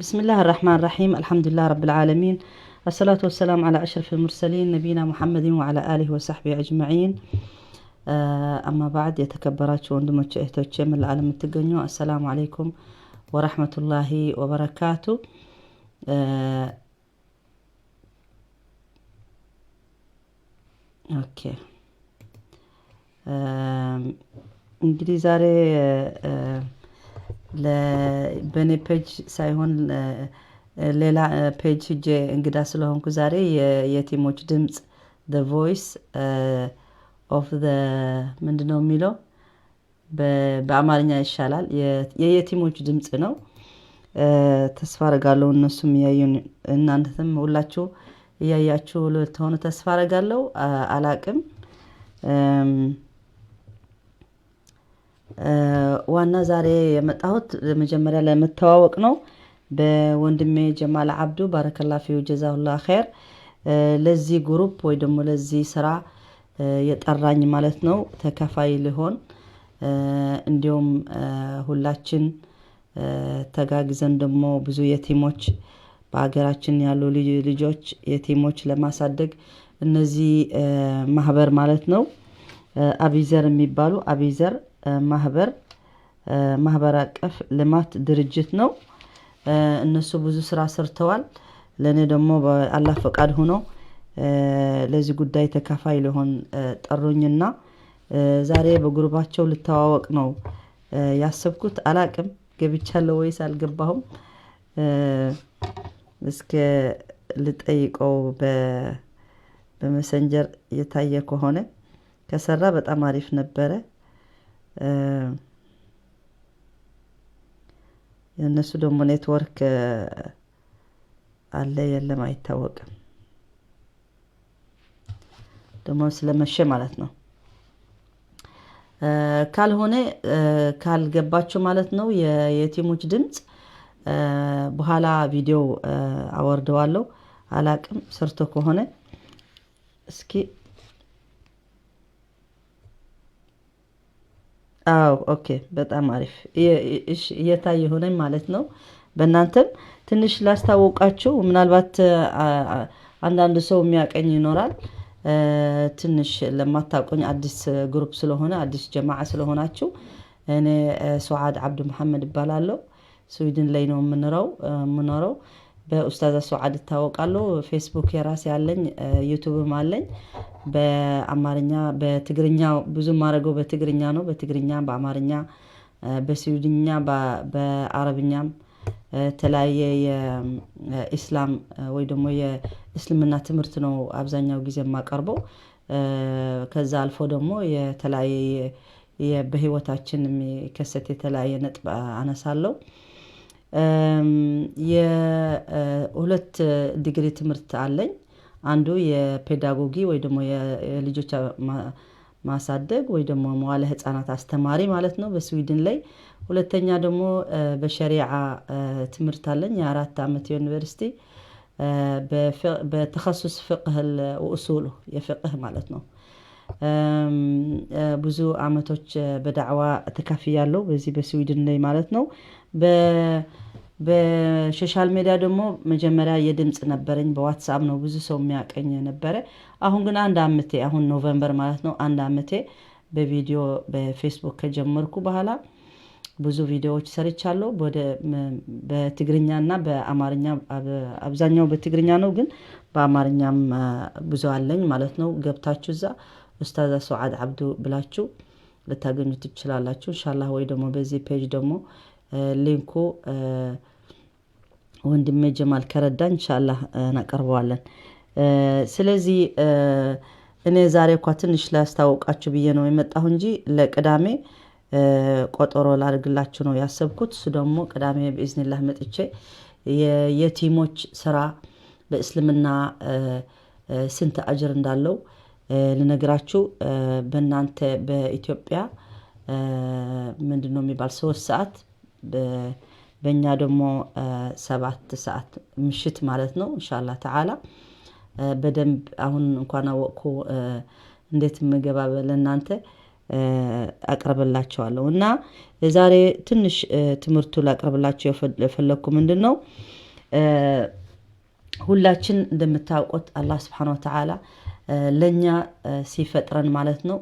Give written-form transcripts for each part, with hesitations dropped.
بسم الله الرحمن الرحيم. الحمد لله رب العالمين، الصلاة والسلام على أشرف المرسلين نبينا محمد وعلى آله وصحبه أجمعين. أما بعد يتكبرات وندمت اهتوتش من العالم التقنيو. السلام عليكم ورحمة الله وبركاته. اوكي እንግዲህ ዛሬ ለበኔ ፔጅ ሳይሆን ሌላ ፔጅ ሄጄ እንግዳ ስለሆንኩ ዛሬ የየቲሞች ድምጽ the voice of the ምንድነው የሚለው በአማርኛ ይሻላል የየቲሞች ድምጽ ነው። ተስፋ አደርጋለሁ እነሱም ያዩን እናንተም ሁላችሁ ያያችሁ ለተሆነ ተስፋ አደርጋለሁ። አላቅም ዋና ዛሬ የመጣሁት መጀመሪያ ለመተዋወቅ ነው። በወንድሜ ጀማል አብዱ ባረከላሁ ፊሁ ጀዛሁላህ ኸይር ለዚህ ግሩፕ ወይ ደግሞ ለዚህ ስራ የጠራኝ ማለት ነው ተከፋይ ሊሆን እንዲሁም ሁላችን ተጋግዘን ደግሞ ብዙ የቲሞች በአገራችን ያሉ ልጆች የቲሞች ለማሳደግ እነዚህ ማህበር ማለት ነው አቢዘር የሚባሉ አቢዘር ማህበር አቀፍ ልማት ድርጅት ነው። እነሱ ብዙ ስራ ሰርተዋል። ለኔ ደግሞ በአላህ ፈቃድ ሆኖ ለዚህ ጉዳይ ተካፋይ ሊሆን ጠሩኝና ዛሬ በግሩባቸው ልተዋወቅ ነው ያሰብኩት። አላቅም ገብቻለሁ ወይስ አልገባሁም። እስከ ልጠይቀው በመሰንጀር የታየ ከሆነ ከሰራ በጣም አሪፍ ነበረ። የነሱ ደግሞ ኔትወርክ አለ የለም አይታወቅም። ደግሞ ስለመሸ ማለት ነው። ካልሆነ ካልገባችሁ ማለት ነው የየቲሞች ድምጽ በኋላ ቪዲዮ አወርደዋለሁ። አላቅም ሰርቶ ከሆነ እስኪ ኦኬ በጣም አሪፍ እሺ እየታየ ሆነ ማለት ነው። በእናንተም ትንሽ ላስታውቃችሁ ምናልባት አንዳንድ ሰው የሚያቀኝ ይኖራል። ትንሽ ለማታውቁኝ አዲስ ግሩፕ ስለሆነ አዲስ ጀማዓ ስለሆናችሁ እኔ ሱዓድ አብዱ መሐመድ እባላለሁ። ስዊድን ላይ ነው የምኖረው። በኡስታዝ ሱዓድ እታወቃለሁ። ፌስቡክ የራሴ አለኝ፣ ዩቲዩብም አለኝ። በአማርኛ በትግርኛ ብዙ ማረገው በትግርኛ ነው። በትግርኛ በአማርኛ በስዊድንኛ በአረብኛም ተለያየ የኢስላም ወይ ደግሞ የእስልምና ትምህርት ነው አብዛኛው ጊዜ የማቀርበው። ከዛ አልፎ ደግሞ የተለያየ በህይወታችን የሚከሰት የተለያየ ነጥብ አነሳለሁ። የሁለት ዲግሪ ትምህርት አለኝ። አንዱ የፔዳጎጊ ወይ ደግሞ የልጆች ማሳደግ ወይ ደግሞ መዋለ ህፃናት አስተማሪ ማለት ነው በስዊድን ላይ። ሁለተኛ ደግሞ በሸሪዓ ትምህርት አለኝ የ4 አመት ዩኒቨርሲቲ በተخصص فقه وأصول የፍቅህ ማለት ነው። ብዙ አመቶች በዳዕዋ ተካፍያለሁ በዚህ በስዊድን ላይ ማለት ነው። በሶሻል ሚዲያ ደግሞ መጀመሪያ የድምጽ ነበረኝ በዋትስአፕ ነው ብዙ ሰው የሚያቀኝ ነበር። አሁን ግን አንድ አመቴ አሁን ኖቬምበር ማለት ነው አንድ አመቴ በቪዲዮ በፌስቡክ ከጀመርኩ በኋላ ብዙ ቪዲዮዎች ሰርቻለሁ። በትግርኛና በአማርኛ አብዛኛው በትግርኛ ነው ግን በአማርኛም ብዙ አለኝ ማለት ነው። ገብታችሁ እዛ ኡስታዝ ሱዓድ አብዱ ብላችሁ ልታገኙት ትችላላችሁ ኢንሻአላህ። ወይ ደግሞ በዚህ ፔጅ ደግሞ ሊንኩ ወንድሜ ጀማል ከረዳን ኢንሻአላህ እናቀርበዋለን። ስለዚህ እኔ ዛሬ እንኳን ትንሽ ላስታውቃችሁ ብዬ ነው የመጣሁ እንጂ ለቅዳሜ ቆጠሮ ላድርግላችሁ ነው ያሰብኩት። እሱ ደግሞ ቅዳሜ በኢዝኒላህ መጥቼ የየቲሞች ስራ በእስልምና ስንት አጅር እንዳለው ልነግራችሁ። በእናንተ በኢትዮጵያ ምንድነው የሚባል 3 ሰዓት በእኛ ደግሞ 7 ሰዓት ምሽት ማለት ነው ኢንሻአላህ ተዓላ። በደንብ አሁን እንኳን አወቅኩ እንዴት መገባበል እናንተ አቀርብላችኋለሁ እና ዛሬ ትንሽ ትምህርቱ ላቀርብላችሁ የፈለኩ ምንድነው ሁላችን እንደምታውቁት አላህ Subhanahu Wa Ta'ala ለኛ ሲፈጥረን ማለት ነው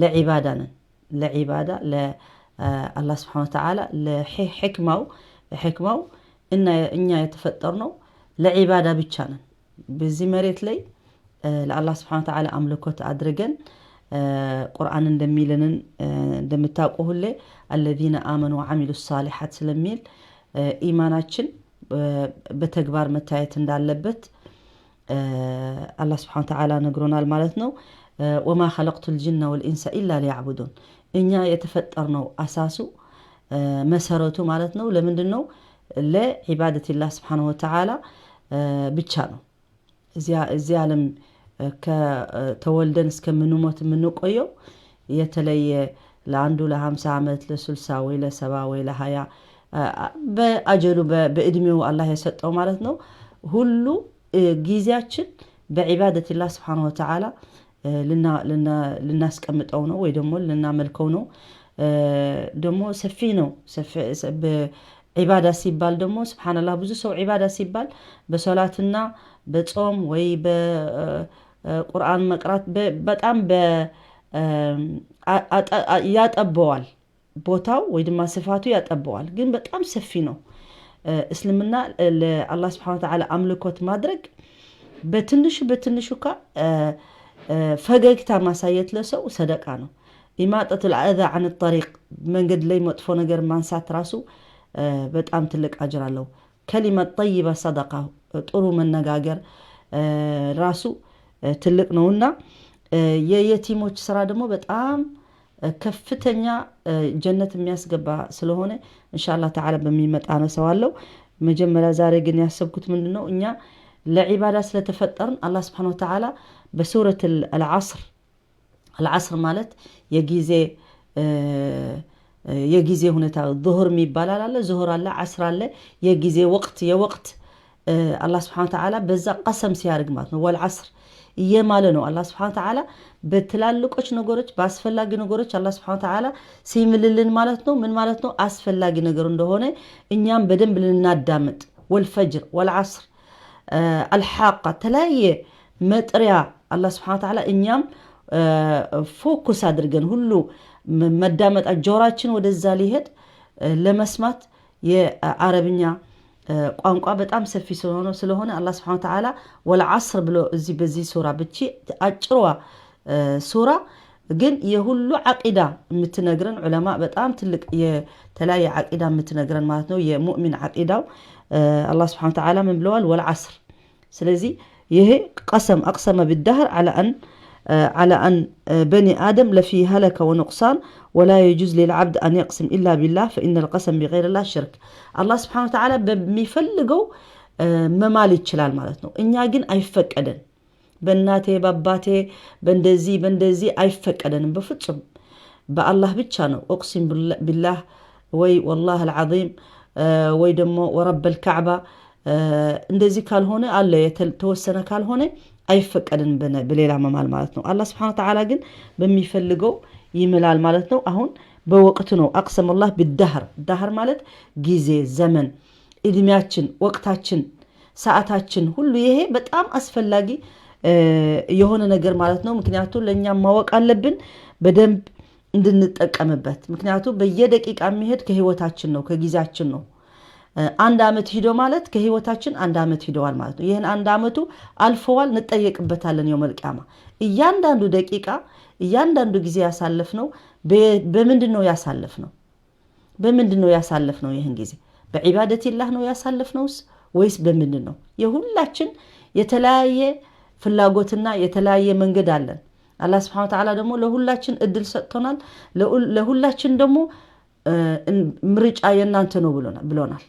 ለዒባዳ ነን ለዒባዳ ለአላህ Subhanahu Wa Ta'ala ለሕክማው እኛ የተፈጠርነው ለዒባዳ ብቻ ነን በዚህ መሬት ላይ ለአላህ Subhanahu Wa Ta'ala አምልኮት አድርገን ቁርአን እንደምታውቁ ሁሌ الذين آمنوا وعملوا الصالحات ስለሚል ኢማናችን በተግባር መታየት እንዳለበት አላህ Subhanahu Wa Ta'ala ነግሮናል ማለት ነው وما خلقت الجن والانس الا ليعبدون እኛ የተፈጠርነው አሳሱ መሰረቱ ማለት ነው ለምንድነው ለዒባደት አላህ Subhanahu Wa Ta'ala ብቻ ነው እዚያ ዓለም ከተወልደን እስከምንሞት የምንቆየው የተለየ ለአንዱ ለ50 ዓመት ለ60 ወይ ለ70 ወይ ለ20 በአጀሉ በእድሜው አላህ የሰጠው ማለት ነው ሁሉ ጊዜያችን በዒባደት አላህ Subhanahu Wa Ta'ala ልናስቀምጠው ነው ወይ ደግሞ ልናመልከው ነው ደግሞ ሰፊ ነው በዒባዳ ሲባል ደግሞ ሱብሃንአላህ ብዙ ሰው ዒባዳ ሲባል በሶላትና በጾም ወይ በቁርአን መቅራት በጣም ያጠበዋል ቦታው ወይ ድማ ስፋቱ ያጠበዋል ግን በጣም ሰፊ ነው እስልምና ለአላህ Subhanahu Wa Ta'ala አምልኮት ማድረግ በትንሹ ፈገግታ ማሳየት ለሰው ሰደቃ ነው ኢማጠቱ الأذى عن الطريق መንገድ ላይ መጥፎ ነገር ማንሳት ራሱ በጣም ትልቅ አጅር አለው كلمة طيبة صدقة ጥሩ መነጋገር ራሱ ትልቅ ነውና የየቲሞች ስራ ደግሞ በጣም ከፍተኛ ጀነት የሚያስገባ ስለሆነ ኢንሻአላህ ተዓላ በሚመጣ ነው ሰዋለው መጀመሪያ ዛሬ ግን ያሰብኩት ምንድነው እኛ ለዒባዳ ስለተፈጠርን አላህ Subhanahu Wa Ta'ala በሱረት العصر ማለት የጊዜ ሁኔታ ዙሁር የሚባላል አለ ዙሁር አለ ዓስር አለ የጊዜ ወቅት አላህ Subhanahu Wa Ta'ala በዛ ቀሰም ሲያርግ ማለት ነው والعصر እየማለ ነው አላህ Subhanahu Wa Ta'ala በትላልቆች ነገሮች በአስፈላጊ ነገሮች አላህ Subhanahu Wa Ta'ala ሲምልልን ማለት ነው ምን ማለት ነው አስፈላጊ ነገር እንደሆነ እኛም በደንብ ልናዳምጥ والفجر والعصر الحاقة ተለያየ መጥሪያ አላህ Subhanahu Wa Ta'ala እኛም ፎከስ አድርገን ሁሉ መዳመጥ ጆሮአችን ወደዛ ሊሄድ ለመስማት የአረብኛ ቋንቋ በጣም ሰፊ ስለሆነ አላህ Subhanahu Wa Ta'ala والعصر ብሎ በዚህ ሱራ ብቻ አጭሯ ሱራ ግን የሁሉ አቂዳ የምትነግረን ዑለማ በጣም ትልቅ የተለያየ አቂዳ የምትነግረን ማለት ነው የሙእሚን አቂዳው አላህ Subhanahu Wa Ta'ala ምን ብለዋል والعصر ስለዚህ ይሄ قسم اقسم بالدهر على أن بني آدم لفي هلك ونقصان ولا يجوز للعبد أن يقسم إلا بالله فإن القسم بغير الله شرك الله سبحانه وتعالى بميفلقوا ممالي تشلال مالتنا إنيا جن أيفقدن بناتي باباتي بندزي أيفقدن بفتشم بالله بتشانو أقسم بالله والله العظيم ويدمو ورب الكعبة እንደዚህ ካልሆነ አለ የተወሰነ ካልሆነ አይፈቀድን በሌላ መማል ማለት ነው አላህ Subhanahu Wa Ta'ala ግን በሚፈልገው ይምላል ማለት ነው አሁን በወቅቱ ነው አቅሰም الله بالدهر دهر ማለት ጊዜ ዘመን እድሜያችን ወቅታችን ሰዓታችን ሁሉ ይሄ በጣም አስፈላጊ የሆነ ነገር ማለት ነው ምክንያቱም ለኛ ማወቅ አለብን በደንብ እንድንጠቀምበት ምክንያቱም በየደቂቃ የሚሄድ ከህይወታችን ነው ከጊዜያችን ነው አንድ አመት ሂዶ ማለት ከህይወታችን አንድ አመት ሂደዋል ማለት ነው ይሄን አንድ አመቱ አልፈዋል እንጠየቅበታለን የውመል ቂያማ እያንዳንዱ ደቂቃ እያንዳንዱ ጊዜ ያሳለፍነው በምንድነው ያሳለፍነው ይሄን ጊዜ በዒባደት ኢላህ ነው ያሳለፍነውስ ወይስ በምንድነው የሁላችን የተለያየ ፍላጎትና የተለያየ መንገድ አለን አላህ Subhanahu Wa Ta'ala ደግሞ ለሁላችን እድል ሰጥቶናል ለሁላችን ደግሞ ምርጫ የናንተ ነው ብሎናል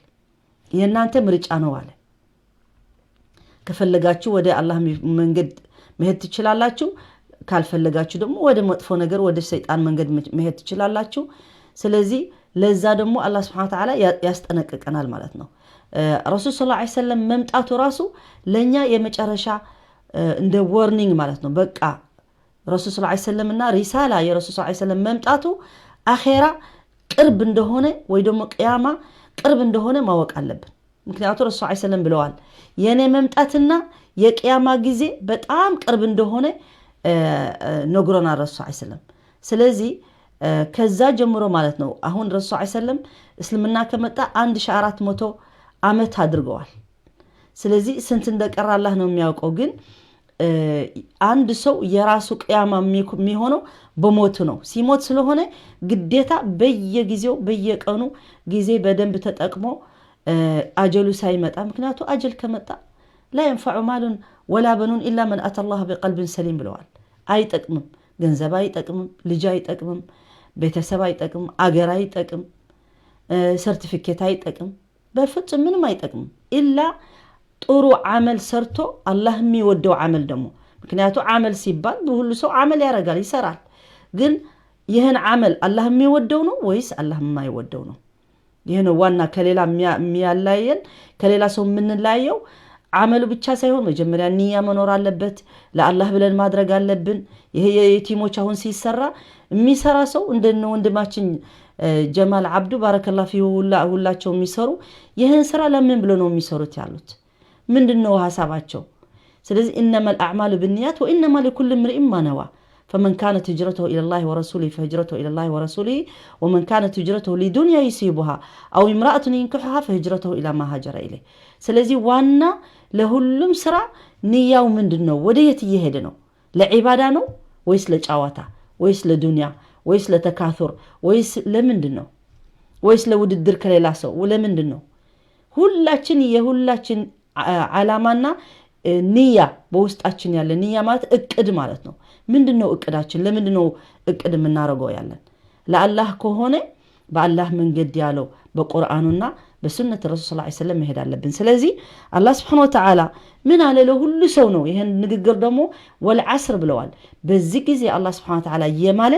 የናንተ ምርጫ ነው አለ ከፈለጋችሁ ወደ አላህ መንገድ መሄድ ትችላላችሁ ካልፈለጋችሁ ደግሞ ወደ መጥፎ ነገር ወደ ሰይጣን መንገድ መሄድ ትችላላችሁ ስለዚህ ለዛ ደግሞ አላህ Subhanahu Wa Ta'ala ያስጠነቅቀናል ማለት ነው ረሱል ሰለላሁ ዐለይሂ ወሰለም መምጣቱ ራሱ ለኛ የመጨረሻ እንደ ዋርኒንግ ማለት ነው በቃ ረሱል ሰለላሁ ዐለይሂ ወሰለም እና ሪሳላ የረሱል ሰለላሁ ዐለይሂ ወሰለም መምጣቱ አኼራ ቅርብ እንደሆነ ወይ ደግሞ ቅያማ ቅርብ እንደሆነ ማወቅ አለብን። ምክንያቱም ረሱል ሰለላሁ ዐለይሂ ወሰለም ብለዋል የኔ መምጣትና የቅያማ ጊዜ በጣም ቅርብ እንደሆነ ነግሮናል ረሱል ሰለላሁ ዐለይሂ ወሰለም። ስለዚህ ከዛ ጀምሮ ማለት ነው አሁን ረሱል ሰለላሁ ዐለይሂ ወሰለም እስልምና ከመጣ 1400 ዓመት አድርገዋል። ስለዚህ ስንት እንደቀረ አላህ ነው የሚያውቀው። ግን አንድ ሰው የራሱ ቅያማ የሚሆነው በሞቱ ነው። ሲሞት ስለሆነ ግዴታ በየጊዜው በየቀኑ ጊዜ በደንብ ተጠቅሞ አጀሉ ሳይመጣ ምክንያቱ አጀል ከመጣ لا ينفع مال ولا بنون إلا من أتى الله بقلب سليم ብለዋል። አይጠቅምም፣ ገንዘብ አይጠቅምም፣ ልጅ አይጠቅምም፣ ቤተሰብ አይጠቅምም፣ አገር አይጠቅም፣ ሰርቲፊኬት አይጠቅም፣ በፍጹም ምንም አይጠቅምም ኢላ ጥሩ አመል ሰርቶ አላህ የሚወደው አመል ደግሞ ምክንያቱ አመል ሲባል ሁሉ ሰው አመል ያደርጋል ይሰራል። ግን ይሄን አመል አላህ የሚወደው ነው ወይስ አላህ የማይወደው ነው? ይሄን ዋና ከሌላ የሚያላየን ከሌላ ሰው የምንላየው አመሉ ብቻ ሳይሆን መጀመሪያ ንያ መኖር አለበት። ለአላህ ብለን ማድረግ አለብን። ይሄ የቲሞች አሁን ሲሰራ የሚሰራ ሰው እንደነ ወንድማችን ጀማል አብዱ ባረከላሁ ፊሁ ሁላቸው የሚሰሩ ይሄን ስራ ለምን ብለው ነው የሚሰሩት ያሉት ምንድነው ሐሳባቸው? ስለዚህ انما الاعمال بالنيات وانما لكل امرئ ما نوى فمن كانت هجرته الى الله ورسوله فهجرته الى الله ورسوله ومن كانت هجرته لدنيا يصيبها او امراه ينكحها فهجرته الى ما هاجر اليه። ስለዚህ ዋና ለሁሉም ስራ ንያው ምንድነው? ወደየት እየሄደ ነው? ለዒባዳ ነው ወይስ ለጫዋታ ወይስ ለዱንያ ወይስ ለተካቱር ወይስ ለምንድነው? ወይስ ለውድድር ከሌላ ሰው ለምንድነው? ሁላችን የሁላችን ዓላማና ንያ በውስጣችን ያለ ንያ ማለት እቅድ ማለት ነው። ምንድነው እቅዳችን? ለምንድነው እቅድ የምናረገው ያለን? ለአላህ ከሆነ በአላህ መንገድ ያለው በቁርአኑና በሱነት ረሱል ሰለላሁ ዐለይሂ ወሰለም መሄድ አለብን። ስለዚህ አላህ Subhanahu Wa Ta'ala ምን አለ ለሁሉ ሰው ነው ይሄን ንግግር ደግሞ ወልዓስር ብለዋል። በዚህ ጊዜ አላህ Subhanahu Wa Ta'ala የማለ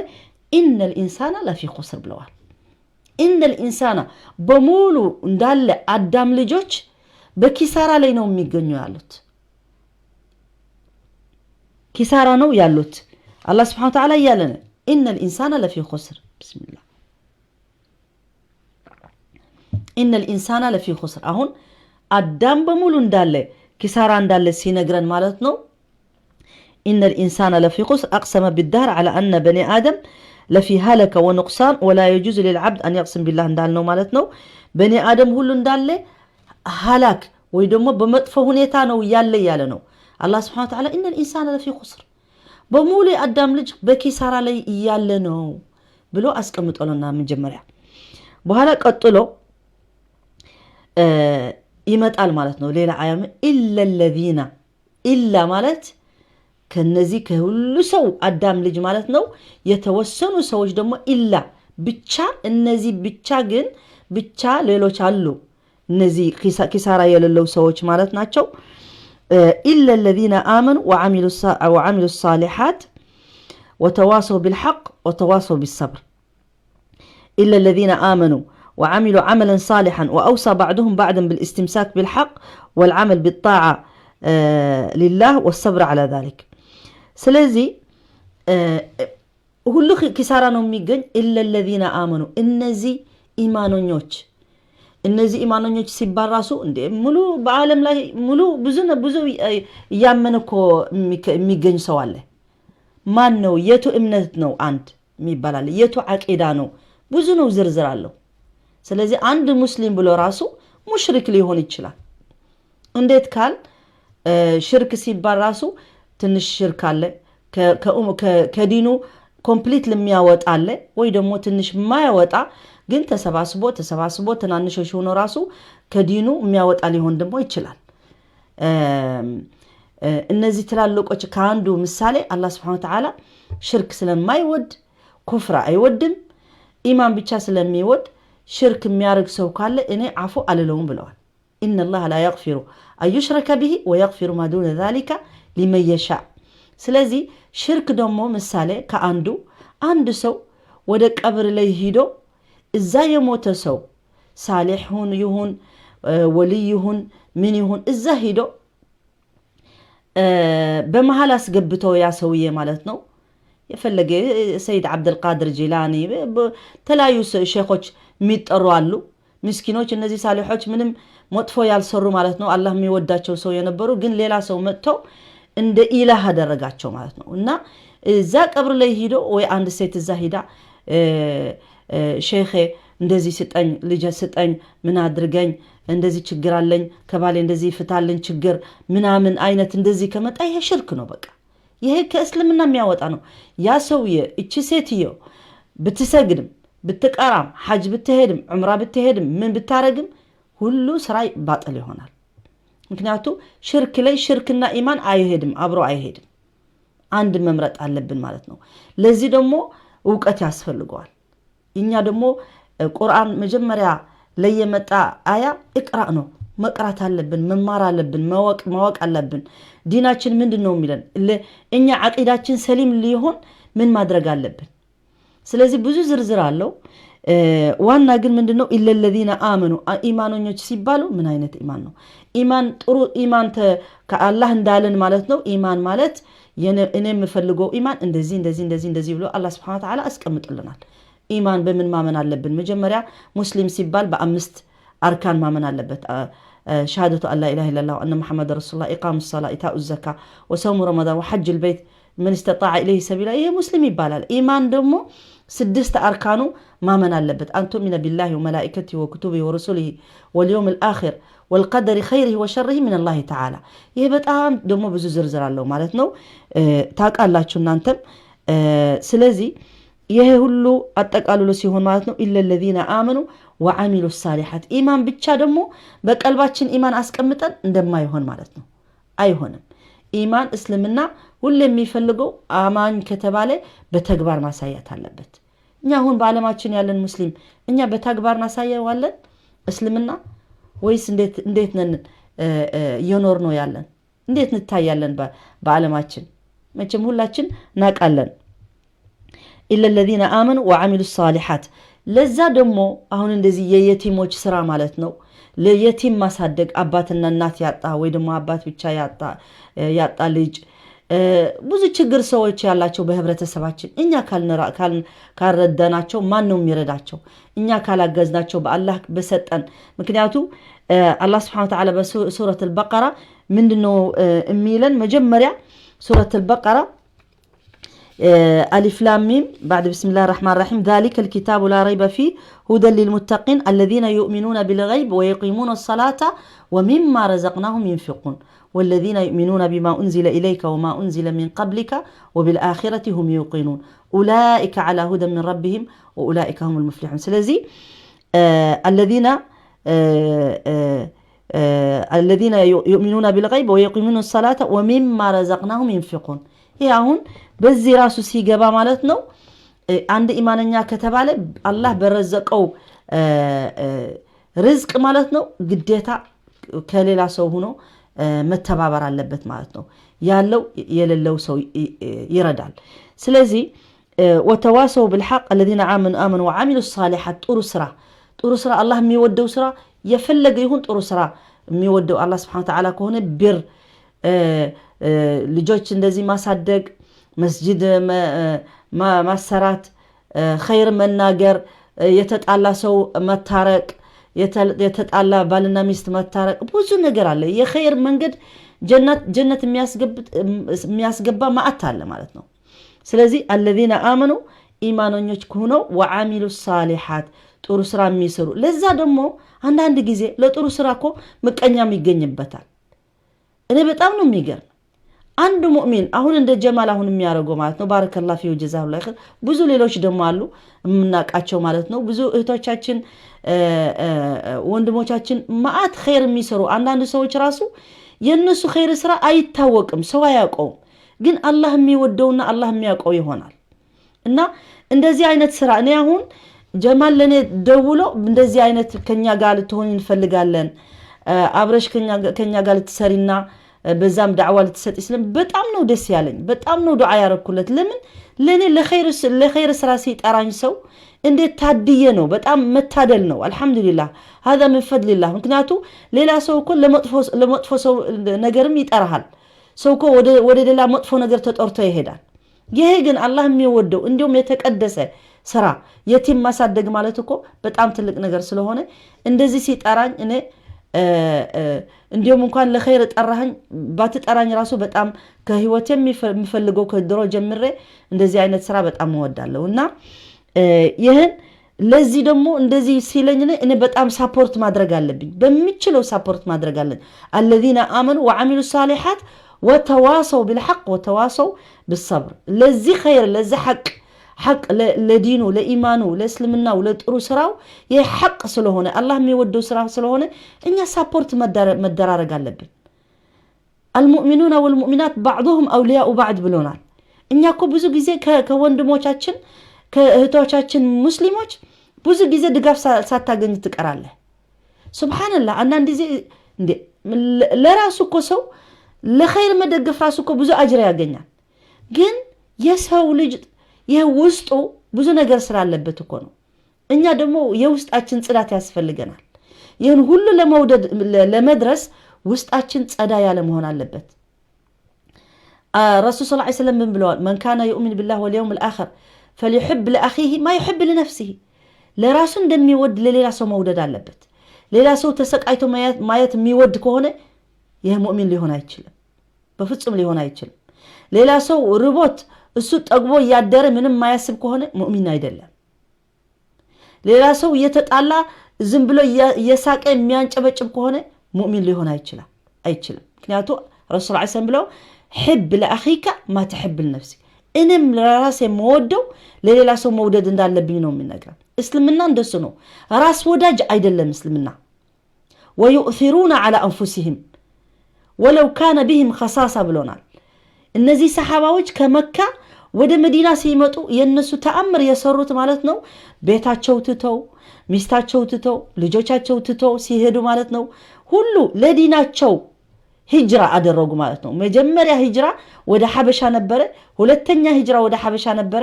ኢነል ኢንሳና ለፊ ኹስር ብለዋል። ኢነል ኢንሳና በሙሉ እንዳለ አዳም ልጆች በኪሳራ ላይ ነው የሚገኙ ያሉት። ኪሳራ ነው ያሉት። አላህ Subhanahu Wa Ta'ala ያለነ ኢነል ኢንሳና ለፊ ኹስር ቢስሚላህ ኢነል ኢንሳና ለፊ ኹስር አሁን አዳም በሙሉ እንዳለ ኪሳራ እንዳለ ሲነግረን ማለት ነው። ኢነል ኢንሳና ለፊ ኹስር አቅሰመ ቢዳር على ان بني ادم لفي هلك ونقصان ولا يجوز للعبد ان يقسم بالله እንዳልነው ማለት ነው። በኒ አደም ሁሉ እንዳለ ሃላክ ወይ ደግሞ በመጥፎ ሁኔታ ነው ያለ ነው። አላህ Subhanahu Wa Ta'ala ኢነል ኢንሳና ለፊ ኹስር በሙሉ አዳም ልጅ በኪሳራ ላይ ያለ ነው ብሎ አስቀምጦልና መጀመሪያ በኋላ ቀጥሎ ይመጣል ማለት ነው። ሌላ አያም ኢላ الذين ኢላ ማለት ከነዚህ ከሁሉ ሰው አዳም ልጅ ማለት ነው። የተወሰኑ ሰዎች ደግሞ ኢላ ብቻ እነዚህ ብቻ ግን ብቻ ሌሎች አሉ እነዚህ ኪሳራ የሌለው ሰዎች ማለት ናቸው። ኢላ الذين آمنوا وعملوا الصالحات وتواصوا بالحق وتواصوا بالصبر إلا الذين آمنوا وعملوا عملا صالحا وأوصى بعضهم بعضا بالاستمساك بالحق والعمل بالطاعة لله والصبر على ذلك. ስለዚህ ሁሉ ኪሳራ ነው የሚገኝ إلا الذين آمنوا እነዚህ ኢማኖኞች ሲባራሱ እንደ ሙሉ በአለም ላይ ሙሉ ብዙ ያመነኮ የሚገኝ ሰው አለ። ማን ነው? የቱ እምነት ነው? አንድ የሚባል አለ። የቱ አቂዳ ነው? ብዙ ነው፣ ዝርዝር አለው። ስለዚህ አንድ ሙስሊም ብሎ ራሱ ሙሽሪክ ሊሆን ይችላል። እንዴት ካል ሽርክ ሲባል ራሱ ትንሽ ሽርክ አለ ከዲኑ ኮምፕሊት ለሚያወጣ አለ ወይ ደግሞ ትንሽ ማያወጣ ግን ተሰባስቦ ትናንሾች ሆኖ ራሱ ከዲኑ የሚያወጣ ሊሆን ደግሞ ይችላል። እነዚህ ትላልቆች ከአንዱ ምሳሌ አላህ Subhanahu Wa Ta'ala ሽርክ ስለማይወድ ኩፍራ አይወድም፣ ኢማን ብቻ ስለሚወድ ሽርክ የሚያርግ ሰው ካለ እኔ አፉ አልለውም ብለዋል። إن الله لا يغفر أن يشرك به ويغفر ما دون ذلك لمن يشاء። ስለዚህ ሽርክ ደግሞ ምሳሌ አንድ ሰው ወደ ቀብር ላይ ሄዶ እዛ የሞተ ሰው ሳሊህ ይሁን ወልይ ይሁን ምን ይሁን እዛ ሄዶ በመሃል አስገብተው ያ ሰውዬ ማለት ነው የፈለገ ሰይድ አብዱልቃድር ጂላኒ ተለያዩ ሼኾች የሚጠሩ አሉ ምስኪኖች እነዚህ ሳሊሖች ምንም መጥፎ ያልሰሩ ማለት ነው አላህ የሚወዳቸው ሰው የነበሩ ግን ሌላ ሰው መጥተው እንደ ኢላህ አደረጋቸው ማለት ነው እና እዛ ቀብር ላይ ሄዶ ወይ አንድ ሴት እዛ ሄዳ ሼኼ እንደዚህ ስጠኝ ልጅ ስጠኝ ምን አድርገኝ እንደዚህ ችግር አለኝ ከባሌ እንደዚህ ፍታልኝ ችግር ምናምን አይነት እንደዚህ ከመጣ ይሄ ሽርክ ነው በቃ ይሄ ከእስልምና የሚያወጣ ነው ያ ሰውዬ እቺ ሴትዮ ብትሰግድም ብትቀራም ሐጅ ብትሄድም ዑምራ ብትሄድም ምን ብታረግም ሁሉ ስራ ባጥል ይሆናል ምክንያቱም ሽርክ ላይ ሽርክና ኢማን አይሄድም አብሮ አይሄድም አንድ መምረጥ አለብን ማለት ነው ለዚህ ደግሞ ዕውቀት ያስፈልገዋል እኛ ደግሞ ቁርአን መጀመሪያ ለየመጣ አያ እቅራ ነው መቅራት አለብን መማር አለብን ማወቅ አለብን ዲናችን ምንድነው የሚለን እኛ አቂዳችን ሰሊም ሊሆን ምን ማድረግ አለብን ስለዚህ ብዙ ዝርዝር አለው ዋና ግን ምንድነው ኢለለዚነ አመኑ ኢማኖኞች ሲባሉ ምን አይነት ኢማን ነው ኢማን ጥሩ ኢማን ከአላህ እንዳለን ማለት ነው ኢማን ማለት እኔ የምፈልገው ኢማን እንደዚህ ብሎ አላህ Subhanahu Wa Ta'ala አስቀምጥልናል ኢማን በምን ማመን አለብን መጀመሪያ ሙስሊም ሲባል በአምስት አርካን ማመን አለበት ሸሃደቱ አላ ኢላሃ ኢላላህ ወአነ ሙሐመድ ረሱሉላህ ኢቃሙ ሰላህ ኢታኡ ዘካ ወሰውሙ ረመዳን ወሐጅ البيت من استطاع اليه سبيلا ይሄ ሙስሊም ይባላል ኢማን ደግሞ ስድስት አርካኑ ማመን አለበት አንቱ ሚነ ቢላሂ ወመላኢከቲሂ ወኩቱቢሂ ወሩሱሊሂ ወልየውም الآخر والقدر خيره وشره من الله تعالى ይሄ በጣም ደግሞ ብዙ ዝርዝር አለው ማለት ነው ታውቃላችሁ እናንተም ስለዚህ ይሄ ሁሉ አጠቃልሎ ሲሆን ማለት ነው ኢለለዚነ አመኑ ወአሚሉ الصالحات ኢማን ብቻ ደግሞ በቀልባችን ኢማን አስቀምጠን እንደማይሆን ማለት ነው አይሆንም ኢማን እስልምና ሁሉ የሚፈልገው አማኝ ከተባለ በተግባር ማሳየት አለበት እኛ አሁን በአለማችን ያለን ሙስሊም እኛ በተግባር ማሳየዋለን እስልምና ወይስ እንዴት ነን የኖር ነው ያለን እንዴት እንታያለን በአለማችን መቼም ሁላችን ናቃለን ኢለለዚነ አመኑ ወአሚሉ الصالحات ለዛ ደግሞ አሁን እንደዚህ የየቲሞች ስራ ማለት ነው ለየቲም ማሳደግ አባትና እናት ያጣ ወይ ደግሞ አባት ብቻ ያጣ ልጅ ብዙ ችግር ሰዎች ያላቸው በህብረተሰባችን እኛ ካልረዳናቸው ማን ነው የሚረዳቸው እኛ ካላገዝናቸው በአላህ በሰጠን ምክንያቱም አላህ Subhanahu Wa Ta'ala በሱረቱ አልበቀራ ምንድነው የሚለን መጀመሪያ ሱረቱ አልበቀራ ألف لام ميم بعد بسم الله الرحمن الرحيم ذلك الكتاب لا ريب فيه هدى للمتقين الذين يؤمنون بالغيب ويقيمون الصلاة ومما رزقناهم ينفقون والذين يؤمنون بما أنزل إليك وما أنزل من قبلك وبالآخرة هم يوقنون أولئك على هدى من ربهم وأولئك هم المفلحون سلازي الذين يؤمنون بالغيب ويقيمون الصلاة ومما رزقناهم ينفقون ይሄ አሁን በዚህ ራሱ ሲገባ ማለት ነው አንድ ኢማንኛ ከተባለ አላህ በረዘቀው ርዝቅ ማለት ነው ግዴታ ከሌላ ሰው ሆኖ መተባበር አለበት ማለት ነው ያለው የሌለው ሰው ይረዳል ስለዚህ ወተዋሰው بالحق الذين آمنوا وعملوا الصالحات ጥሩ ስራ አላህ የሚወደው ስራ የፈለገ ይሁን ጥሩ ስራ የሚወደው አላህ Subhanahu Wa Ta'ala ከሆነ ቢር ልጆች እንደዚህ ማሳደግ መስጂድ ማሰራት ኸይር መናገር የተጣላ ሰው መታረቅ የተጣላ ባልና ሚስት መታረቅ ብዙ ነገር አለ የኸይር መንገድ ጀነት የሚያስገባ ማአት አለ ማለት ነው ስለዚህ الذين آمنوا ኢማኖኞች ሆነው ወአሚሉ الصالحات ጥሩ ስራ የሚሰሩ ለዛ ደግሞ አንድ ጊዜ ለጥሩ ስራ እኮ መቀኛም ይገኝበታል እኔ በጣም ነው የሚገርም አንድ ሙእሚን አሁን እንደ ጀማል አሁን የሚያረጋው ማለት ነው ባረከላሁ ፊሁ ጀዛሁላህ ኸይር ብዙ ሌሎች ደግሞ አሉ እናቃቸው ማለት ነው ብዙ እህቶቻችን ወንድሞቻችን ማአት ኸይር የሚሰሩ አንዳንድ ሰዎች ራሱ የነሱ ኸይር ስራ አይታወቅም ሰው አያውቀው ግን አላህ የሚወደውና አላህ የሚያውቀው ይሆናል እና እንደዚህ አይነት ስራ እኔ አሁን ጀማል ለኔ ደውሎ እንደዚህ አይነት ከኛ ጋር ልትሆን እንፈልጋለን አብረሽ ከኛ ጋር ልትሰሪና በዛም ዳዕዋ ልትሰጥ ይስለም በጣም ነው ደስ ያለኝ በጣም ነው ዱዓ ያረኩለት ለምን ለኔ ለኸይር ስራ ሲጠራኝ ሰው እንዴት ታድየ ነው በጣም መታደል ነው አልহামዱሊላህ هذا من فضل الله ምክንያቱ ሌላ ሰው እኮ ለመጥፎ ሰው ነገርም ይጠራሃል ሰው እኮ ወደ ሌላ መጥፎ ነገር ተጠርቶ ይሄዳል ይሄ ግን አላህ የሚወደው እንዲሁም የተቀደሰ ስራ የቲም ማሳደግ ማለት እኮ በጣም ትልቅ ነገር ስለሆነ እንደዚህ ሲጠራኝ እኔ እንዲሁም እንኳን ለኸይር ጠራኸኝ ባትጠራኝ ራሱ በጣም ከህይወቴ የሚፈልገው ከድሮ ጀምሬ እንደዚህ አይነት ስራ በጣም እወዳለሁና ይሄን ለዚህ ደግሞ እንደዚህ ሲለኝ እኔ በጣም ሳፖርት ማድረግ አለብኝ በሚችለው ሳፖርት ማድረግ አለኝ الذين آمنوا وعملوا الصالحات وتواصوا بالحق وتواصوا بالصبر ለዚህ خير ለዚህ حق ለዲኑ ለኢማኑ ለእስልምናው ለጥሩ ስራው ይሄ حق ስለሆነ አላህ የሚወደው ስራ ስለሆነ እኛ ሳፖርት መደራረግ አለብን المؤمنون والمؤمنات بعضهم اولياء بعض ብሎናል እኛ እኮ ብዙ ጊዜ ከወንድሞቻችን ከእህቶቻችን ሙስሊሞች ብዙ ጊዜ ድጋፍ ሳታገኝ ትቀራለህ ሱብሃንአላህ አንዳንድ ጊዜ እንዴ ለራሱ እኮ ሰው ለኸይር መደገፍ ራሱ እኮ ብዙ አጅር ያገኛል ግን የሰው ልጅ የውስጡ ብዙ ነገር ስላለበት እኮ ነው እኛ ደግሞ የውስጣችን ጽዳት ያስፈልገናል ይሄን ሁሉ ለመውደድ ለመድረስ ውስጣችን ጸዳ ያለ መሆን አለበት ረሱል ሰለላሁ ዐለይሂ ወሰለም ምን ብለዋል من كان يؤمن بالله واليوم الآخر فليحب لأخيه ما يحب لنفسه ለራሱ እንደሚወድ ለሌላ ሰው መውደድ አለበት ሌላ ሰው ተሰቃይቶ ማየት የሚወድ ከሆነ ይሄ ሙእሚን ሊሆን አይችልም በፍጹም ሊሆን አይችልም ሌላ ሰው ርቦት እሱ ጠግቦ ያደረ ምንም ማያስብ ከሆነ ሙእሚን አይደለም ሌላ ሰው የተጣላ ዝም ብሎ የሳቀ የሚያንጨበጭብ ከሆነ ሙእሚን ሊሆን አይችልም ምክንያቱም ረሱል ሰለላሁ ዐለይሂ ወሰለም ብለው حب لأخيك ما تحب لنفسك እኔም ለራሴ መወደው ለሌላ ሰው መውደድ እንዳለብኝ ነው የሚነገር እስልምና እንደሱ ነው ራስ ወዳጅ አይደለም እስልምና ويؤثرون على انفسهم ولو كان بهم خصاصة ብሎናል እነዚህ ሰሃባዎች ከመካ ወደ መዲና ሲመጡ የነሱ ተአምር የሰሩት ማለት ነው ቤታቸው ትተው ሚስታቸው ትተው ልጆቻቸው ትተው ሲሄዱ ማለት ነው ሁሉ ለዲናቸው ሂጅራ አደረጉ ማለት ነው መጀመሪያ ሂጅራ ወደ ሐበሻ ነበረ ሁለተኛ ሂጅራ ወደ ሐበሻ ነበረ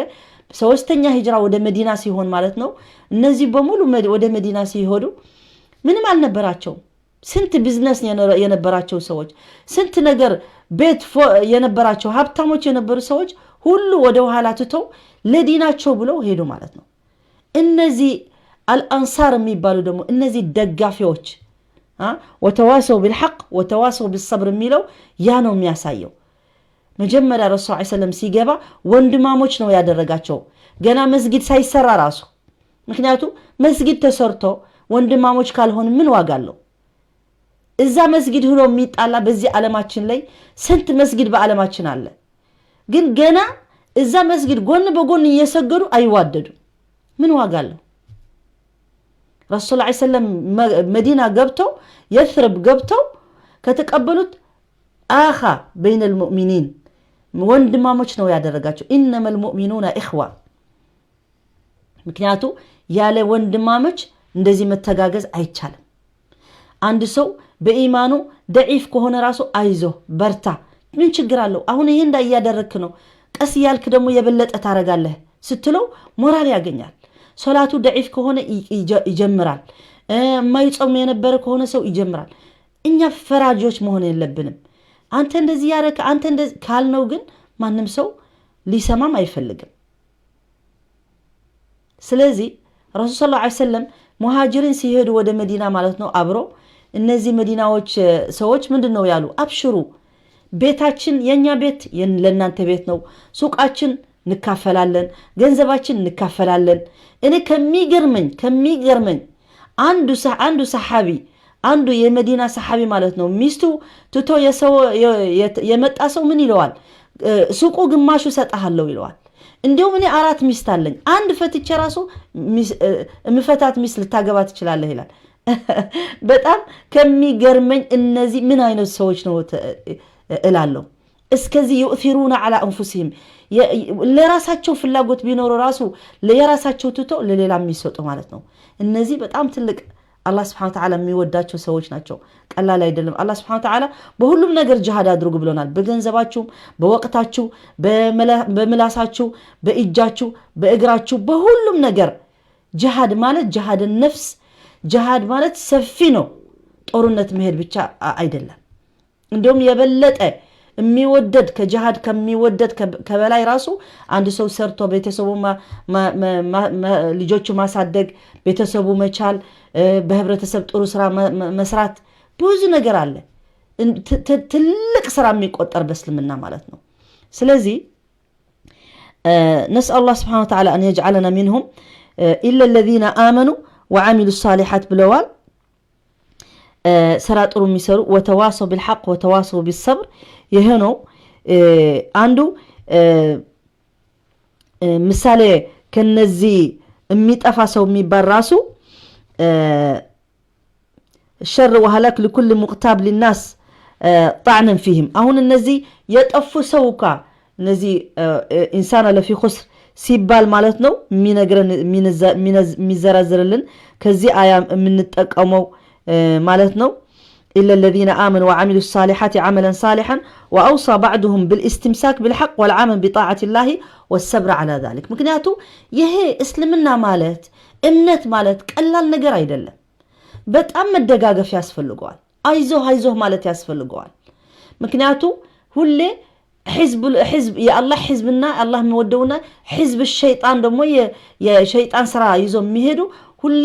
ሶስተኛ ሂጅራ ወደ መዲና ሲሆን ማለት ነው እነዚህ በሙሉ ወደ መዲና ሲሄዱ ምንም አልነበራቸው ስንት ቢዝነስ የነበራቸው ሰዎች ስንት ነገር ቤት የነበራቸው ሀብታሞች የነበሩ ሰዎች ሁሉ ወደ ኋላ ትተው ለዲናቸው ብለው ሄዱ ማለት ነው እነዚህ አልአንሳር የሚባሉ ደግሞ እነዚህ ደጋፊዎች وتواصوا بالحق وتواصوا بالصبر የሚለው ያ ነው የሚያሳየው መጀመሪያ ረሱል ሰለላሁ ዐለይሂ ወሰለም ሲገባ ወንድማሞች ነው ያደረጋቸው ገና መስጊድ ሳይሰራ ራሱ ምክንያቱም መስጊድ ተሰርቶ ወንድማሞች ካልሆነ ምን ዋጋ አለው እዛ መስጊድ ሆኖ የሚጣላ በዚህ ዓለማችን ላይ ስንት መስጊድ በዓለማችን አለ ግን ገና እዛ መስጊድ ጎን በጎን እየሰገዱ አይዋደዱ ምን ዋጋ አለው ረሱል ሰለላሁ ዐለይሂ ወሰለም መዲና ገብተው የስርብ ገብተው ከተቀበሉት አኻ بين المؤمنين ወንድማሞች ነው ያደረጋቸው انما المؤمنون اخوه ምክንያቱ ያለ ወንድማሞች እንደዚህ መተጋገዝ አይቻልም አንድ ሰው በኢማኑ ضعيف ከሆነ ራሱ አይዞ በርታ ምን ችግር አለው አሁን ይሄ እንዳያደረክ ነው ቀስ ያልክ ደግሞ የበለጠ ታረጋለህ ስትለው ሞራል ያገኛል ሶላቱ ضعيف ከሆነ ይጀምራል ማይጾም የነበረ ከሆነ ሰው ይጀምራል እኛ ፈራጆች መሆን የለብንም አንተ እንደዚህ ያረከ አንተ እንደዚህ ካልነው ግን ማንንም ሰው ሊሰማም አይፈልግም ስለዚህ ረሱል ሰለላሁ ዐለይሂ ወሰለም ሙሃጅሪን ሲሄዱ ወደ መዲና ማለት ነው አብሮ እነዚህ መዲናዎች ሰዎች ምንድነው ያሉ አብሽሩ ቤታችን የኛ ቤት ለእናንተ ቤት ነው ሱቃችን ንካፈላለን ገንዘባችን ንካፈላለን እኔ ከሚገርመኝ አንዱ ሰሃቢ አንዱ የመዲና ሰሃቢ ማለት ነው ሚስቱ ትቶ የመጣ ሰው ምን ይለዋል ሱቁ ግማሹ ሰጣሃለው ይለዋል እንዴው እኔ አራት ሚስት አለኝ አንድ ፈትቼ ራሱ ምፈታት ሚስት ልታገባ ትችላለህ ይላል በጣም ከሚገርመኝ እነዚህ ምን አይነት ሰዎች ነው እላለሁ እስከዚህ يؤثرون على انفسهم ለራሳቸው ፍላጎት ቢኖር ራሱ ለራሳቸው ትቶ ለሌላ የሚሰጡ ማለት ነው እነዚህ በጣም ትልቅ አላህ Subhanahu Wa Ta'ala የሚወዳቸው ሰዎች ናቸው ቀላል አይደለም አላህ Subhanahu Wa Ta'ala በሁሉም ነገር ጂሃድ አድርጉ ብሎናል በገንዘባችሁ በወቅታችሁ በመላሳችሁ በእጃችሁ በእግራችሁ በሁሉም ነገር ጂሃድ ማለት ጂሃድ ነፍስ ጂሃድ ማለት ሰፊ ነው ጦርነት መሄድ ብቻ አይደለም እንደውም የበለጠ የሚወደድ ከጂሃድ ከሚወደድ ከበላይ ራሱ አንድ ሰው ሰርቶ ቤተሰቡ ልጆቹ ማሳደግ ቤተሰቡ መቻል በህብረተሰብ ጥሩ ስራ መስራት ብዙ ነገር አለ ትልቅ ስራ የሚቆጠር በእስልምና ማለት ነው ስለዚህ نسأل الله سبحانه وتعالى أن يجعلنا منهم إلا الذين آمنوا وعملوا الصالحات بلوال سرات رميسر وتواصوا بالحق وتواصوا بالصبر يهنو عنده مثالي كنزي ميت أفاسو ميبراسو الشر وهلاك لكل مغتاب للناس طعنا فيهم أهون النزي يتأفو سوكا نزي إنسان لفي خسر سيبال مالتنو ميزرزرلن كزي آيام من التقامو مالتنو إلا الذين آمنوا وعملوا الصالحات عملا صالحا وأوصى بعضهم بالاستمساك بالحق والعمل بطاعة الله والصبر على ذلك مكنياتو يهي اسلمنا مالت امنت مالت قلال نجر አይደለም በጣም መደጋገፍ ያስፈልገዋል አይዞህ ማለት ያስፈልገዋል ምክንያቱ ሁሌ حزب يا الله حزبنا الله مودونا حزب الشيطان دمو يا شيطان سرا يزو ميهدو ሁሌ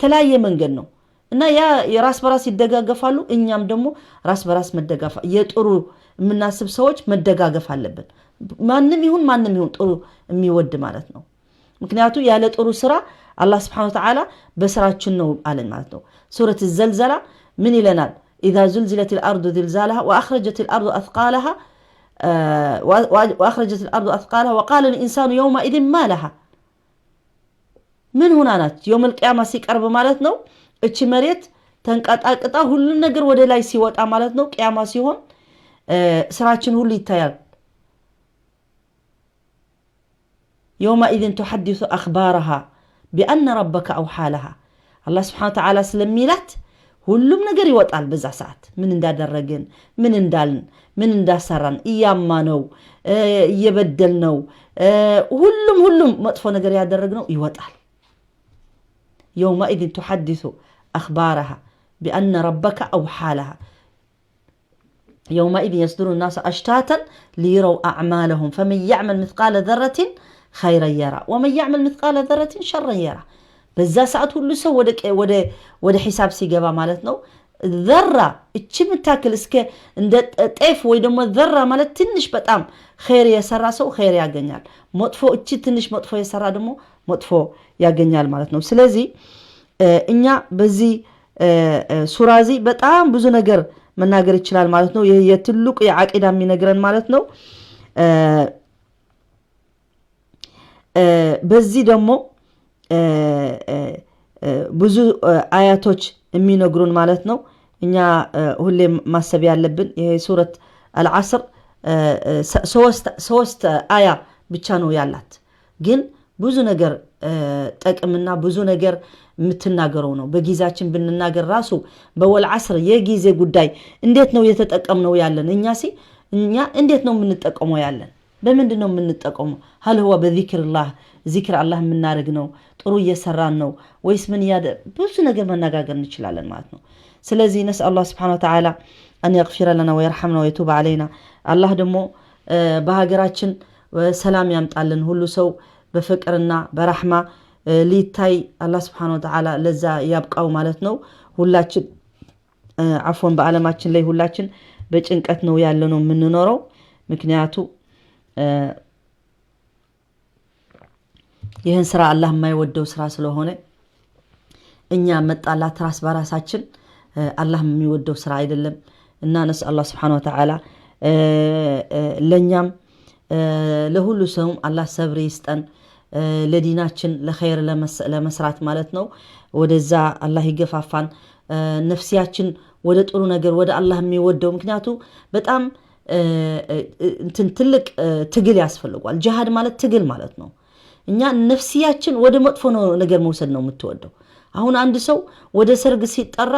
ተላየ መንገድ ነው እና ያ ራስ በራስ ይደጋገፋሉ እኛም ደግሞ ራስ በራስ መደጋገፍ የጥሩ የምናስብ ሰዎች መደጋገፍ አለብን ማንንም ይሁን ጥሩ የሚወድ ማለት ነው ምክንያቱ ያለ ጥሩ ስራ الله سبحانه وتعالى بسراችን ነው አለን ማለት ነው ሱረት الزلزلة ምን ይለናል اذا زلزلت الارض زلزالها واخرجت الارض اثقالها واخرجت الارض اثقالها وقال الانسان يومئذ ما لها من هنا نات يوم القيامه ሲቀርብ ማለት ነው እቺ መሬት ተንቀጣቅጣ ሁሉ ነገር ወደ ላይ ሲወጣ ማለት ነው ቂያማ ሲሆን ስራችን ሁሉ ይታያል يومئذ تحدث اخبارها بان ربك اوحى لها الله سبحانه وتعالى ስለሚላት ሁሉም ነገር ይወጣል በዛ ሰዓት ምን እንዳደረግን ምን እንዳልን ምን እንዳሰራን እያማነው እየበደልነው ሁሉም መጥፎ ነገር ያደረግነው ይወጣል يومئذ تحدث اخبارها بان ربك اوحى لها يومئذ يصدر الناس اشتاتا ليروا اعمالهم فمن يعمل مثقال ذره خيرا يرى ومن يعمل مثقال ذره شرا يرى በዛ ሰዓት ሁሉ ሰው ወደ ሒሳብ ሲገባ ማለት ነው ذره እቺ ምታክል እስከ እንደ ጤፍ ወይ ደግሞ ذره ማለት ትንሽ በጣም ኸይር የሰራ ሰው ኸይር ያገኛል መጥፎ እቺ ትንሽ መጥፎ የሰራ ደግሞ መጥፎ ያገኛል ማለት ነው ስለዚህ እኛ በዚህ ሱራዚ በጣም ብዙ ነገር መናገር ይችላል ማለት ነው ይሄ የትልቁ የአቂዳ የሚነግረን ማለት ነው በዚህ ደግሞ ብዙ አያቶች የሚነግሩን ማለት ነው እኛ ሁሌ ማሰብ ያለብን ይሄ ሱረት አልዓስር ሶስት አያ ብቻ ነው ያላት ግን ብዙ ነገር ጠቅምና ብዙ ነገር የምትናገረው ነው በጊዜያችን ብንናገር ራሱ በወል ዓስር የጊዜ ጉዳይ እንዴት ነው የተጠቀምነው ያለን እኛ እንዴት ነው የምንጠቀመው ያለን በምንድነው የምንጠቀመው هل هو بذكر الله ذكر الله የምናደርግ ነው ጥሩ እየሰራን ነው ወይስ ምን ብዙ ነገር መነጋገር እንችላለን ማለት ነው ስለዚህ نسأل الله سبحانه وتعالى أن يغفر لنا ويرحمنا ويتوب علينا الله ደግሞ በሀገራችን ሰላም ያምጣልን ሁሉ ሰው በፍቅርና በረህማ ሊታይ الله سبحانه وتعالى ለዛ ያብቃው ማለት ነው ሁላችን አፎን በአለማችን ላይ ሁላችን በጭንቀት ነው ያለነው የምንኖረው ምክንያቱ ይህን ስራ አላህ የማይወደው ስራ ስለሆነ እኛ መጣላት ራስ በራሳችን አላህ የሚወደው ስራ አይደለም እና نسأل الله سبحانه وتعالى ለኛም ለሁሉ ሰው አላህ ሰብር ይስጠን ለዲናችን ለኸይር ለመስራት ማለት ነው ወደዛ አላህ ይገፋፋን ነፍሲያችን ወደ ጥሩ ነገር ወደ አላህ የሚወደው ምክንያቱ በጣም ትልቅ ትግል ያስፈልጋል ጂሃድ ማለት ትግል ማለት ነው እኛ ነፍሲያችን ወደ መጥፎ ነገር መውሰድ ነው የምትወደው አሁን አንድ ሰው ወደ ሰርግ ሲጠራ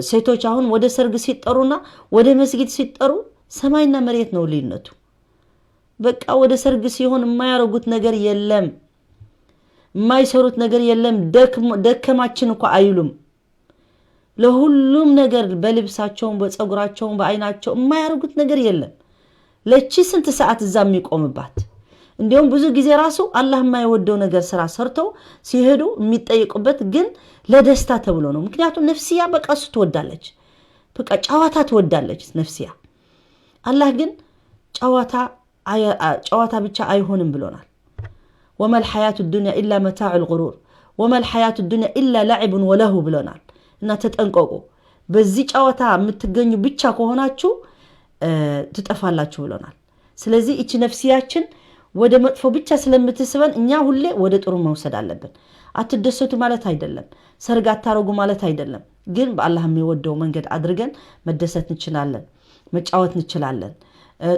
ሴቶች አሁን ወደ ሰርግ ሲጠሩና ወደ መስጊድ ሲጠሩ ሰማይና መሬት ነው ልዩነቱ በቃ ወደ ሰርግ ሲሆን የማያረጉት ነገር የለም የማይሰሩት ነገር የለም ደከማችን እንኳን አይሉም ለሁሉም ነገር በልብሳቸው በፀጉራቸው በአይናቸው የማያርጉት ነገር የለም ለቺ ስንት ሰዓት እዛ የሚቆምባት እንዲሁም ብዙ ጊዜ ራሱ አላህ የማይወደው ነገር ስራ ሰርተው ሲሄዱ የሚጠይቁበት ግን ለደስታ ተብሎ ነው ምክንያቱም ነፍሲያ በቃ ትወዳለች በቃ ጨዋታ ትወዳለች ነፍሲያ አላህ ግን ጨዋታ ብቻ አይሆንም ብሎናል وما الحياة الدنيا إلا متاع الغرور وما الحياة الدنيا إلا لعب وله ብሎናል እና ተጠንቀቁ በዚህ ጨዋታ የምትገኙ ብቻ ከሆናችሁ ትጠፋላችሁ ብሎናል ስለዚህ እቺ ነፍሲያችን ወደ መጥፎ ብቻ ስለምትስበን እኛ ሁሌ ወደ ጥሩ መውሰድ አለብን አትደሰቱ ማለት አይደለም ሰርግ አታረጉ ማለት አይደለም ግን በአላህ የሚወደው መንገድ አድርገን መደሰት እንችላለን መጫወት እንችላለን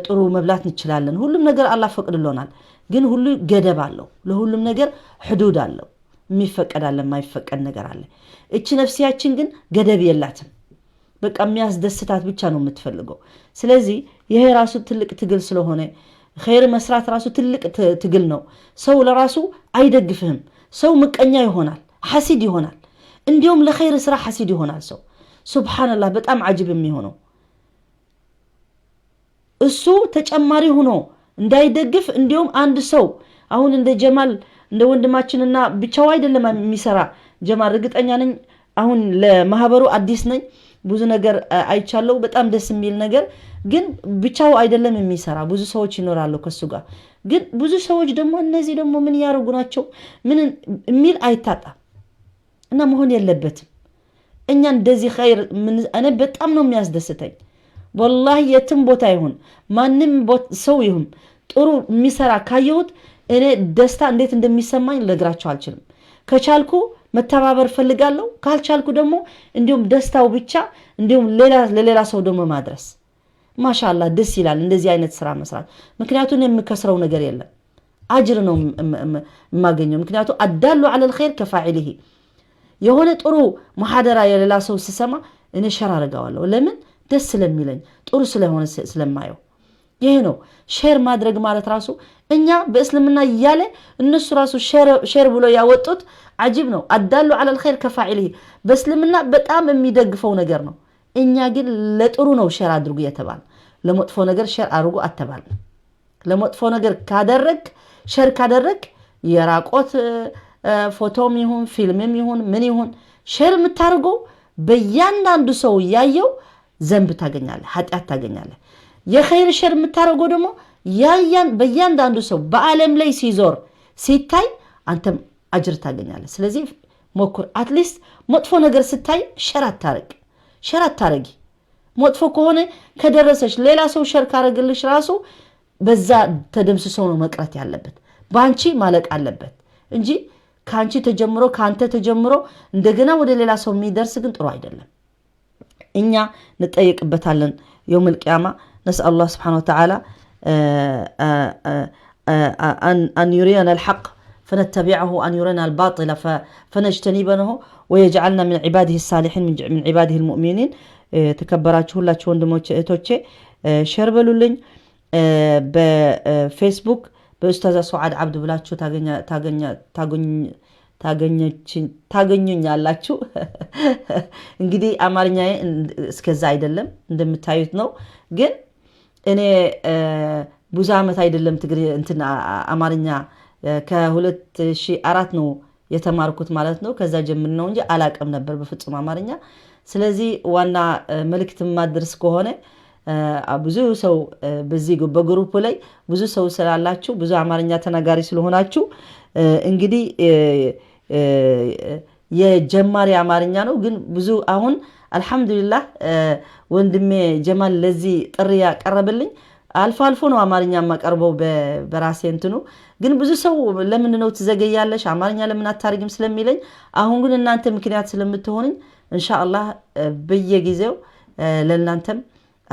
ጥሩ መብላት እንችላለን ሁሉም ነገር አላህ ፈቅድሎናል ግን ሁሉ ገደብ አለው ለሁሉም ነገር حدود አለው የሚፈቀዳለ የማይፈቀድ ነገር አለ እቺ ነፍሲያችን ግን ገደብ የላትም በቃ የሚያስደስታት ብቻ ነው የምትፈልገው ስለዚህ ይሄ ራሱ ትልቅ ትግል ስለሆነ خير መስራት ራሱ ትልቅ ትግል ነው ሰው ለራሱ አይደግፍህም ሰው ምቀኛ ይሆናል ሐሲድ ይሆናል እንዲሁም ለخير ስራ ሐሲድ ይሆናል ሰው ሱብሃንአላህ በጣም አጅብ የሚሆነው እሱ ተጨማሪ ሆኖ እንዳይደግፍ እንዲሁም አንድ ሰው አሁን እንደ ጀማል እንደ ወንድማችንና ብቻው አይደለም የሚሰራ ጀማል እርግጠኛ ነኝ አሁን ለማህበሩ አዲስ ነኝ ብዙ ነገር አይቻለው በጣም ደስ የሚል ነገር ግን ብቻው አይደለም የሚሰራ ብዙ ሰዎች ይኖራሉ ከሱ ጋር ግን ብዙ ሰዎች ደግሞ እነዚህ ደግሞ ምን ያርጉ ናቸው ምን የሚል አይታጣ እና መሆን የለበትም እኛ እንደዚህ خير እኔ በጣም ነው የሚያስደስተኝ والله የትም ቦታ ይሁን ማንንም ሰው ይሁን ጥሩ የሚሰራ ካየሁት እኔ ደስታ እንዴት እንደሚሰማኝ ለግራቸው አልችልም ከቻልኩ መተባበር ፈልጋለሁ ካልቻልኩ ደግሞ እንዲሁም ደስታው ብቻ እንዲሁም ለሌላ ሰው ደግሞ ማድረስ ማሻአላህ ደስ ይላል እንደዚህ አይነት ስራ መስራት ምክንያቱም የምከስረው ነገር የለም አጅር ነው ማገኘው ምክንያቱም አዳሉ على الخير كفاعله የሆነ ጥሩ መሐደራ የሌላ ሰው ሲሰማ እኔ ሸር አረጋዋለሁ ለምን ደስ ስለሚለኝ ጥሩ ስለሆነ ስለማየው ይሄ ነው ሼር ማድረግ ማለት ራሱ እኛ በእስልምና ያለ እነሱ ራሱ ሼር ብሎ ያወጡት አጅብ ነው አዳሉ على الخير كفاعله በእስልምና በጣም የሚደግፈው ነገር ነው እኛ ግን ለጥሩ ነው ሼር አድርጉ የተባለ ለመጥፎ ነገር ሼር አድርጉ አተባለ ለመጥፎ ነገር ካደረክ ሼር ካደረክ የራቆት ፎቶም ይሁን ፊልምም ይሁን ምን ይሁን ሼር የምታርገው በእያንዳንዱ ሰው ያየው ዘንብ ታገኛለህ ኃጢአት ታገኛለህ የخير ሼር የምታረገው ደግሞ በእያንዳንዱ ሰው በአለም ላይ ሲዞር ሲታይ አንተም አጅር ታገኛለህ ስለዚህ ሞክር አትሊስት መጥፎ ነገር ስታይ ሼር አታረጊ መጥፎ ከሆነ ከደረሰሽ ሌላ ሰው ሼር ካረግልሽ ራሱ በዛ ተደምስሶ ነው መቅረት ያለበት ባንቺ ማለቅ አለበት እንጂ ካንቺ ተጀምሮ ካንተ ተጀምሮ እንደገና ወደ ሌላ ሰው የሚደርስ ግን ጥሩ አይደለም እኛ ንጠይቅበታለን يوم القيامه نسال الله سبحانه وتعالى ان يرينا الحق فنتبعه ان يرينا الباطل فنجتنبه ويجعلنا من عباده الصالحين من عباده المؤمنين تكبراችሁ ሁላችሁ ወንድሞቼ እህቶቼ ሼር በሉልኝ በፌስቡክ በኡስታዝ ሱዓድ አብዱ ብላችሁ ታገኙኛላችሁ እንግዲህ አማርኛ እስከዛ አይደለም እንደምታዩት ነው ግን እኔ ብዙ አመት አይደለም ትግሪ እንትና አማርኛ ከ2004 ነው የተማርኩት ማለት ነው ከዛ ጀምር ነው እንጂ አላቀም ነበር በፍጹም አማርኛ ስለዚህ ዋና መልእክት ማድረስ ከሆነ ብዙ ሰው በዚህ በግሩፕ ላይ ብዙ ሰው ስላላችሁ ብዙ አማርኛ ተናጋሪ ስለሆናችሁ እንግዲህ የጀማሪ አማርኛ ነው ግን ብዙ አሁን አልহামዱሊላህ ወንድሜ ጀማል ለዚህ ጥሪ ያቀርብልኝ አልፎ ነው አማርኛ ማቀርበው በራሴ እንትኑ ግን ብዙ ሰው ለምን ነው ትዘገያለሽ አማርኛ ለምን አታርግም ስለሚለኝ አሁን ግን እናንተ ምክንያት ስለምትሆንኝ ኢንሻአላህ በየጊዜው ለእናንተም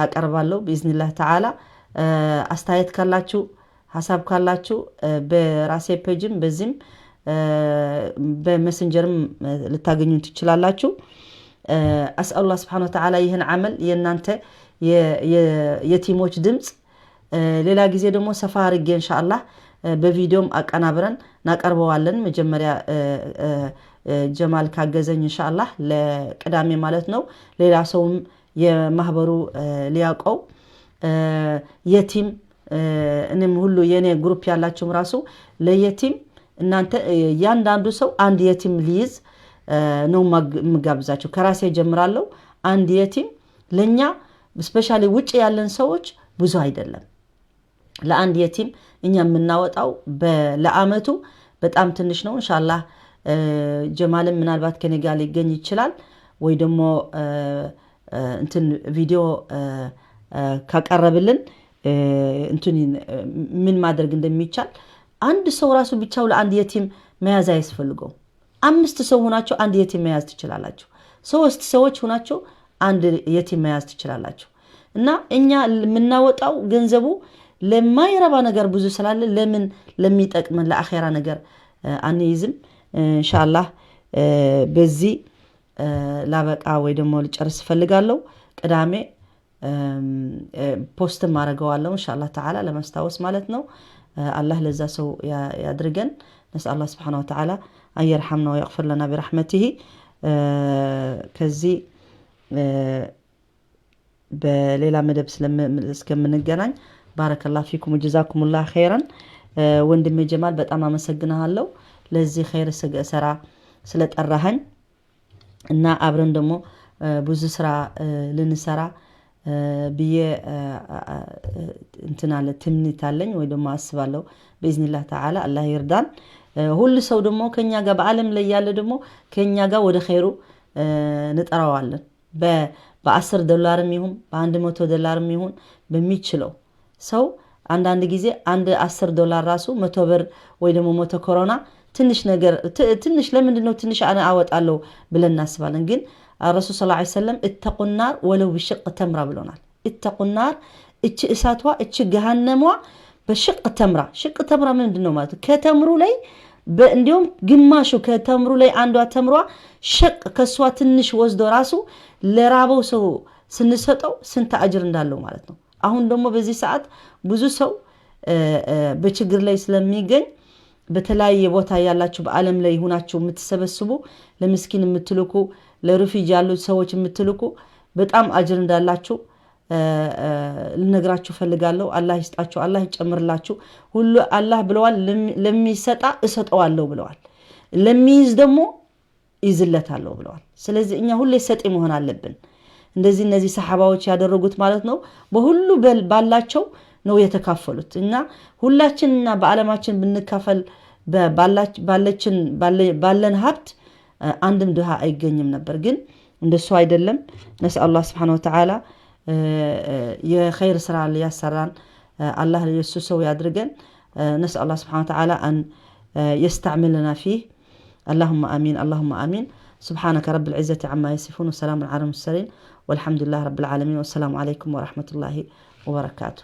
አቀርባለሁ باذنillah تعالى አስተያየት ካላችሁ ሐሳብ ካላችሁ በራሴ ፔጅም በዚህም በሜሴንጀርም ልታገኙን ትችላላችሁ اسال الله سبحانه وتعالى ይህን አመል የናንተ የቲሞች ድምጽ ሌላ ጊዜ ደግሞ ሰፋ አድርጌ ኢንሻአላህ በቪዲዮም አቀናብረን እናቀርበዋለን መጀመሪያ ጀማል ካገዘኝ ኢንሻአላህ ለቅዳሜ ማለት ነው ሌላ ሰውም የማህበሩ ሊያውቀው የቲም እኔም ሁሉ የኔ ግሩፕ ያላችሁ ራሱ ለየቲም እናንተ ያንዳንዱ ሰው አንድ የቲም ሊይዝ ነው መጋብዛችሁ ከራሴ ጀምራለሁ አንድ የቲም ለኛ ስፔሻሊ ውጪ ያለን ሰዎች ብዙ አይደለም ለአንድ የቲም እኛ የምናወጣው ለአመቱ በጣም ትንሽ ነው ኢንሻአላህ ጀማልም ምናልባት ከኔ ጋር ሊገኝ ይችላል ወይ ደግሞ እንትን ቪዲዮ ካቀረብልን እንትን ምን ማድረግ እንደሚቻል አንድ ሰው ራሱ ብቻው ለአንድ የቲም መያዝ አይስፈልገው 5 ሰው ሆናችሁ አንድ የቲም መያዝ ትችላላችሁ 3 ሰዎች ሆናችሁ አንድ የቲም መያዝ ትችላላችሁ እና እኛ የምናወጣው ገንዘቡ ለማይረባ ነገር ብዙ ስላለ ለምን ለሚጠቅመን ለአኺራ ነገር አንይዝም ኢንሻአላህ በዚህ ላበቃ ወይ ደግሞ ልጨርስ ፈልጋለሁ ቅዳሜ ፖስት ማረጋዋለሁ ኢንሻአላህ ተዓላ ለማስታወስ ማለት ነው الله لذا سو يدرجن نسأل الله سبحانه وتعالى أن يرحمنا ويغفر لنا برحمته كذي بليلة مدب سكم من الجنان بارك الله فيكم وجزاكم الله خيرا وندم جمال بتأمام مسجنها له لذي خير سرع سلت الرهن إن أبرن دمو بوز سرع لنسرع بيه انتنا لتمني تالين ويدوما أسفالو بإذن الله تعالى الله يردان هو اللي سو دمو كن ياغا بعالم ليال دمو كن ياغا ود خيرو نتراوالن ب10 دولار ميهم ب100 $100 ميهم بميچلو سو አንዳንድ ጊዜ አንድ 10 ዶላር ራሱ 100 ብር ወይ ደግሞ 100 ኮሮና ትንሽ ነገር ትንሽ ለምንድነው ትንሽ አወጣለሁ ብለን እናስባለን ግን الرسول صلى الله عليه وسلم اتقوا النار ولو بشق تمرة بلونال اتقوا النار اتش اساتوا اتش جهنموا بشق تمرة شق تمرة من دنو مالتو كتمرو لي እንዲሁም ግማሹ ከተምሩ ላይ አንዷ ተምሯ ሸቅ ከሷ ትንሽ ወስዶ ራሱ ለራበው ሰው ስንሰጠው ስንት አጅር እንዳለው ማለት ነው አሁን ደግሞ በዚህ ሰዓት ብዙ ሰው በችግር ላይ ስለሚገኝ በተለያየ ቦታ ያላችሁ በአለም ላይ ሆናችሁ የምትሰበስቡ ለምስኪን የምትልኩ ለሩፊጅ ያሉ ሰዎች የምትልኩ በጣም አጅር እንዳላችሁ ልነግራችሁ ፈልጋለሁ አላህ ይስጣችሁ አላህ ይጨምርላችሁ ሁሉ አላህ ብለዋል ለሚሰጣ እሰጠዋለሁ ብለዋል ለሚይዝ ደግሞ ይዝለታለሁ ብለዋል ስለዚህ እኛ ሁሌ ሰጪ መሆን አለብን እንደዚህ እነዚህ ሰሃባዎች ያደረጉት ማለት ነው በሁሉ ባላቸው ነው የተካፈሉት እና ሁላችንና በአለማችን ብንካፈል ባለን ሀብት አንድም ድሃ አይገኝም ነበር ግን እንደሱ አይደለም ነስ አላህ Subhanahu Wa Ta'ala የኸይር ስራ ሊያሰራን አላህ ለየሱስ ሰው ያድርገን ነስ አላህ Subhanahu Wa Ta'ala أن يستعملنا فيه اللهم آمين اللهم آمين سبحانك رب العزة عما يصفون وسلام على المرسلين والحمد لله رب العالمين والسلام عليكم ورحمة الله وبركاته